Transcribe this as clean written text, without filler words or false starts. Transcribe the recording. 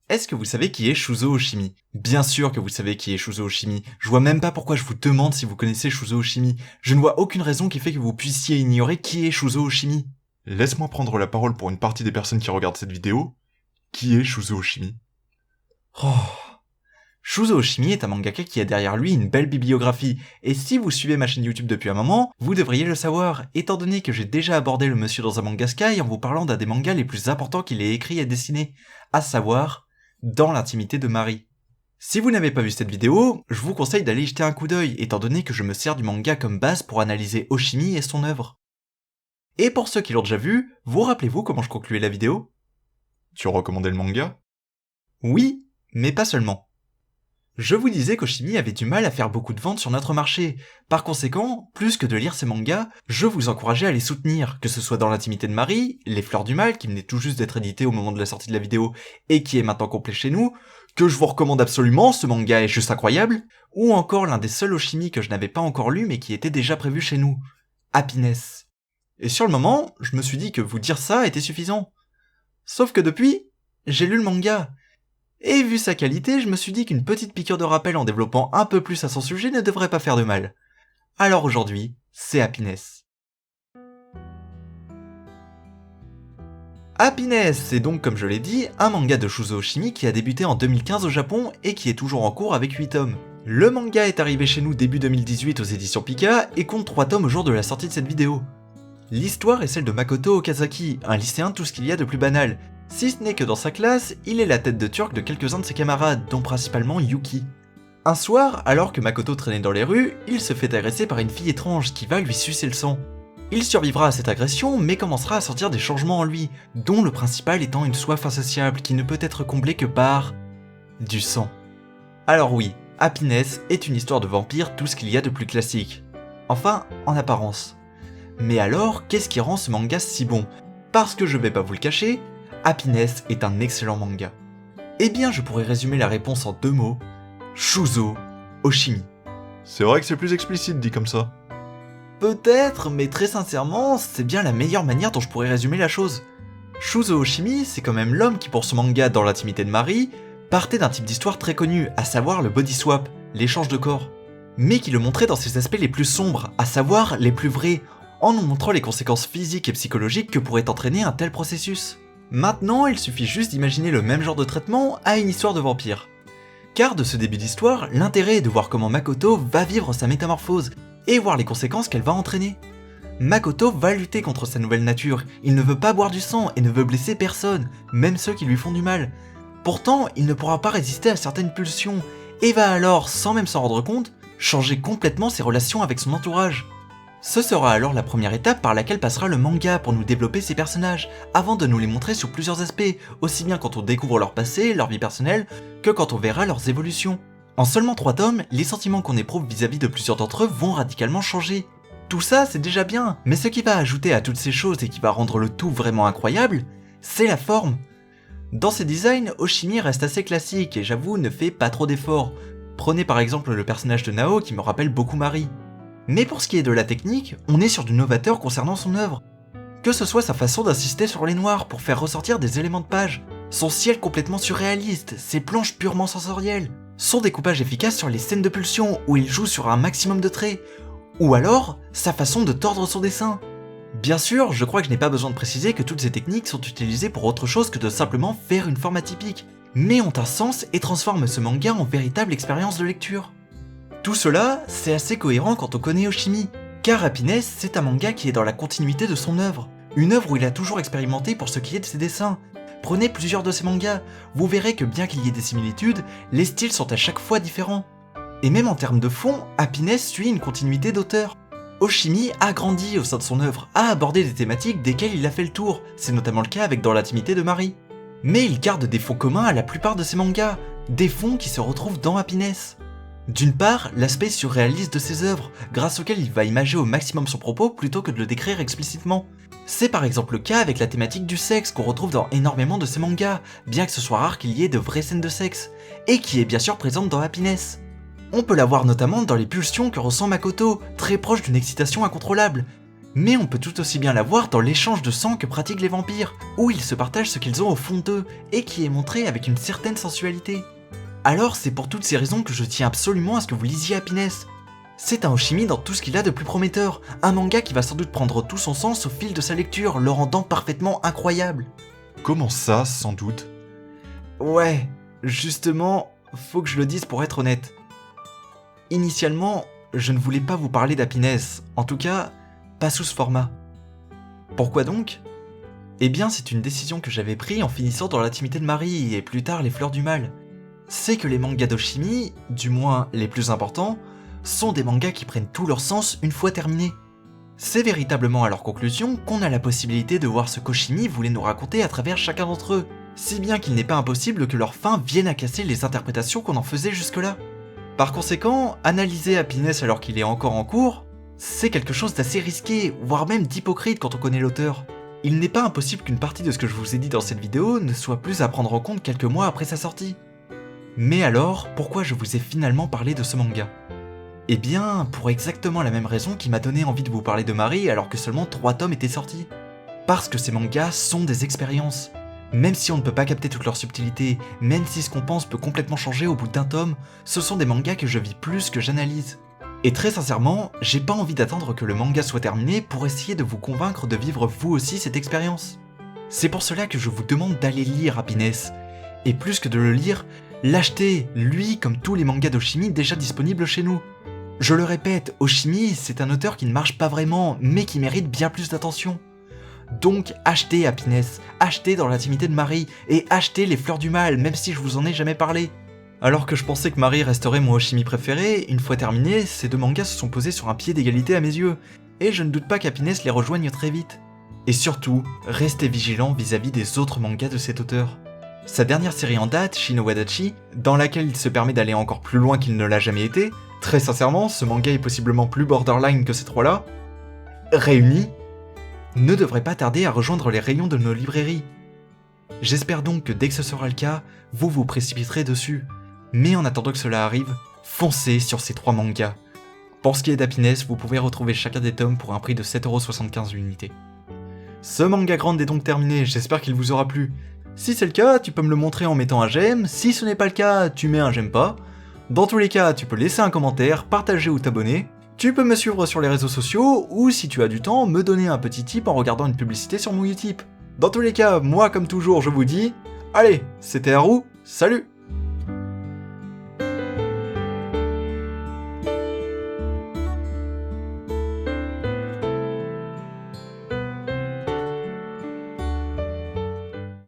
Est-ce que vous savez qui est Shuzo Oshimi? Bien sûr que vous savez qui est Shuzo Oshimi. Je vois même pas pourquoi je vous demande si vous connaissez Shuzo Oshimi. Je ne vois aucune raison qui fait que vous puissiez ignorer qui est Shuzo Oshimi. Laisse-moi prendre la parole pour une partie des personnes qui regardent cette vidéo. Qui est Shuzo Oshimi? Oh. Shuzo Oshimi est un mangaka qui a derrière lui une belle bibliographie, et si vous suivez ma chaîne YouTube depuis un moment, vous devriez le savoir, étant donné que j'ai déjà abordé le monsieur dans un manga Sky en vous parlant d'un des mangas les plus importants qu'il ait écrit et dessiné, à savoir, Dans l'intimité de Marie. Si vous n'avez pas vu cette vidéo, je vous conseille d'aller y jeter un coup d'œil, étant donné que je me sers du manga comme base pour analyser Oshimi et son œuvre. Et pour ceux qui l'ont déjà vu, vous rappelez-vous comment je concluais la vidéo? Tu recommandais le manga? Oui, mais pas seulement. Je vous disais qu'Oshimi avait du mal à faire beaucoup de ventes sur notre marché. Par conséquent, plus que de lire ses mangas, je vous encourageais à les soutenir, que ce soit dans l'intimité de Marie, Les Fleurs du Mal, qui venait tout juste d'être édité au moment de la sortie de la vidéo et qui est maintenant complet chez nous, que je vous recommande absolument, ce manga est juste incroyable, ou encore l'un des seuls Oshimi que je n'avais pas encore lu mais qui était déjà prévu chez nous, Happiness. Et sur le moment, je me suis dit que vous dire ça était suffisant. Sauf que depuis, j'ai lu le manga. Et vu sa qualité, je me suis dit qu'une petite piqûre de rappel en développant un peu plus à son sujet ne devrait pas faire de mal. Alors aujourd'hui, c'est Happiness. Happiness, c'est donc, comme je l'ai dit, un manga de Shuzo Oshimi qui a débuté en 2015 au Japon et qui est toujours en cours avec 8 tomes. Le manga est arrivé chez nous début 2018 aux éditions Pika et compte 3 tomes au jour de la sortie de cette vidéo. L'histoire est celle de Makoto Okazaki, un lycéen tout ce qu'il y a de plus banal. Si ce n'est que dans sa classe, il est la tête de turc de quelques-uns de ses camarades, dont principalement Yuki. Un soir, alors que Makoto traînait dans les rues, il se fait agresser par une fille étrange qui va lui sucer le sang. Il survivra à cette agression, mais commencera à sentir des changements en lui, dont le principal étant une soif insatiable qui ne peut être comblée que par... du sang. Alors oui, Happiness est une histoire de vampire tout ce qu'il y a de plus classique. Enfin, en apparence. Mais alors, qu'est-ce qui rend ce manga si bon? Parce que je vais pas vous le cacher, Happiness est un excellent manga. Eh bien, je pourrais résumer la réponse en 2 mots. Shuzo Oshimi. C'est vrai que c'est plus explicite dit comme ça. Peut-être, mais très sincèrement, c'est bien la meilleure manière dont je pourrais résumer la chose. Shuzo Oshimi, c'est quand même l'homme qui, pour ce manga Dans l'intimité de Marie, partait d'un type d'histoire très connu, à savoir le body swap, l'échange de corps. Mais qui le montrait dans ses aspects les plus sombres, à savoir les plus vrais, en nous montrant les conséquences physiques et psychologiques que pourrait entraîner un tel processus. Maintenant, il suffit juste d'imaginer le même genre de traitement à une histoire de vampire. Car de ce début d'histoire, l'intérêt est de voir comment Makoto va vivre sa métamorphose, et voir les conséquences qu'elle va entraîner. Makoto va lutter contre sa nouvelle nature, il ne veut pas boire du sang et ne veut blesser personne, même ceux qui lui font du mal. Pourtant, il ne pourra pas résister à certaines pulsions, et va alors, sans même s'en rendre compte, changer complètement ses relations avec son entourage. Ce sera alors la première étape par laquelle passera le manga pour nous développer ces personnages, avant de nous les montrer sous plusieurs aspects, aussi bien quand on découvre leur passé, leur vie personnelle, que quand on verra leurs évolutions. En seulement 3 tomes, les sentiments qu'on éprouve vis-à-vis de plusieurs d'entre eux vont radicalement changer. Tout ça, c'est déjà bien, mais ce qui va ajouter à toutes ces choses et qui va rendre le tout vraiment incroyable, c'est la forme. Dans ses designs, Oshimi reste assez classique et j'avoue ne fait pas trop d'efforts. Prenez par exemple le personnage de Nao qui me rappelle beaucoup Marie. Mais pour ce qui est de la technique, on est sur du novateur concernant son œuvre. Que ce soit sa façon d'insister sur les noirs pour faire ressortir des éléments de page, son ciel complètement surréaliste, ses planches purement sensorielles, son découpage efficace sur les scènes de pulsion où il joue sur un maximum de traits, ou alors sa façon de tordre son dessin. Bien sûr, je crois que je n'ai pas besoin de préciser que toutes ces techniques sont utilisées pour autre chose que de simplement faire une forme atypique, mais ont un sens et transforment ce manga en véritable expérience de lecture. Tout cela, c'est assez cohérent quand on connaît Oshimi, car Happiness, c'est un manga qui est dans la continuité de son œuvre, une œuvre où il a toujours expérimenté pour ce qui est de ses dessins. Prenez plusieurs de ses mangas, vous verrez que bien qu'il y ait des similitudes, les styles sont à chaque fois différents. Et même en termes de fond, Happiness suit une continuité d'auteur. Oshimi a grandi au sein de son œuvre, a abordé des thématiques desquelles il a fait le tour, c'est notamment le cas avec Dans l'intimité de Marie. Mais il garde des fonds communs à la plupart de ses mangas, des fonds qui se retrouvent dans Happiness. D'une part, l'aspect surréaliste de ses œuvres, grâce auquel il va imager au maximum son propos plutôt que de le décrire explicitement. C'est par exemple le cas avec la thématique du sexe qu'on retrouve dans énormément de ses mangas, bien que ce soit rare qu'il y ait de vraies scènes de sexe, et qui est bien sûr présente dans Happiness. On peut la voir notamment dans les pulsions que ressent Makoto, très proche d'une excitation incontrôlable. Mais on peut tout aussi bien la voir dans l'échange de sang que pratiquent les vampires, où ils se partagent ce qu'ils ont au fond d'eux, et qui est montré avec une certaine sensualité. Alors c'est pour toutes ces raisons que je tiens absolument à ce que vous lisiez Happiness. C'est un Hoshimi dans tout ce qu'il a de plus prometteur, un manga qui va sans doute prendre tout son sens au fil de sa lecture, le rendant parfaitement incroyable. Comment ça, sans doute? Ouais, justement, faut que je le dise pour être honnête. Initialement, je ne voulais pas vous parler d'Happiness, en tout cas, pas sous ce format. Pourquoi donc? Eh bien, c'est une décision que j'avais prise en finissant dans l'intimité de Marie et plus tard les Fleurs du Mal. C'est que les mangas d'Hoshimi, du moins les plus importants, sont des mangas qui prennent tout leur sens une fois terminés. C'est véritablement à leur conclusion qu'on a la possibilité de voir ce qu'Hoshimi voulait nous raconter à travers chacun d'entre eux, si bien qu'il n'est pas impossible que leur fin vienne à casser les interprétations qu'on en faisait jusque-là. Par conséquent, analyser Happiness alors qu'il est encore en cours, c'est quelque chose d'assez risqué, voire même d'hypocrite quand on connaît l'auteur. Il n'est pas impossible qu'une partie de ce que je vous ai dit dans cette vidéo ne soit plus à prendre en compte quelques mois après sa sortie. Mais alors, pourquoi je vous ai finalement parlé de ce manga? Eh bien, pour exactement la même raison qui m'a donné envie de vous parler de Marie alors que seulement 3 tomes étaient sortis. Parce que ces mangas sont des expériences. Même si on ne peut pas capter toute leur subtilité, même si ce qu'on pense peut complètement changer au bout d'un tome, ce sont des mangas que je vis plus que j'analyse. Et très sincèrement, j'ai pas envie d'attendre que le manga soit terminé pour essayer de vous convaincre de vivre vous aussi cette expérience. C'est pour cela que je vous demande d'aller lire Happiness. Et plus que de le lire, l'acheter, lui comme tous les mangas d'Hoshimi déjà disponibles chez nous. Je le répète, Hoshimi, c'est un auteur qui ne marche pas vraiment, mais qui mérite bien plus d'attention. Donc achetez Happiness, achetez Dans l'intimité de Marie, et achetez Les Fleurs du Mal, même si je vous en ai jamais parlé. Alors que je pensais que Marie resterait mon Hoshimi préféré, une fois terminé, ces deux mangas se sont posés sur un pied d'égalité à mes yeux, et je ne doute pas qu'Happiness les rejoigne très vite. Et surtout, restez vigilants vis-à-vis des autres mangas de cet auteur. Sa dernière série en date, Shi no Wadachi, dans laquelle il se permet d'aller encore plus loin qu'il ne l'a jamais été, très sincèrement, ce manga est possiblement plus borderline que ces trois-là, réunis, ne devrait pas tarder à rejoindre les rayons de nos librairies. J'espère donc que dès que ce sera le cas, vous vous précipiterez dessus. Mais en attendant que cela arrive, foncez sur ces 3 mangas. Pour ce qui est d'Happiness, vous pouvez retrouver chacun des tomes pour un prix de 7,75€ l'unité. Ce manga grande est donc terminé, j'espère qu'il vous aura plu. Si c'est le cas, tu peux me le montrer en mettant un j'aime, si ce n'est pas le cas, tu mets un j'aime pas. Dans tous les cas, tu peux laisser un commentaire, partager ou t'abonner. Tu peux me suivre sur les réseaux sociaux, ou si tu as du temps, me donner un petit tip en regardant une publicité sur mon Utip. Dans tous les cas, moi comme toujours, je vous dis... Allez, c'était Haru, salut!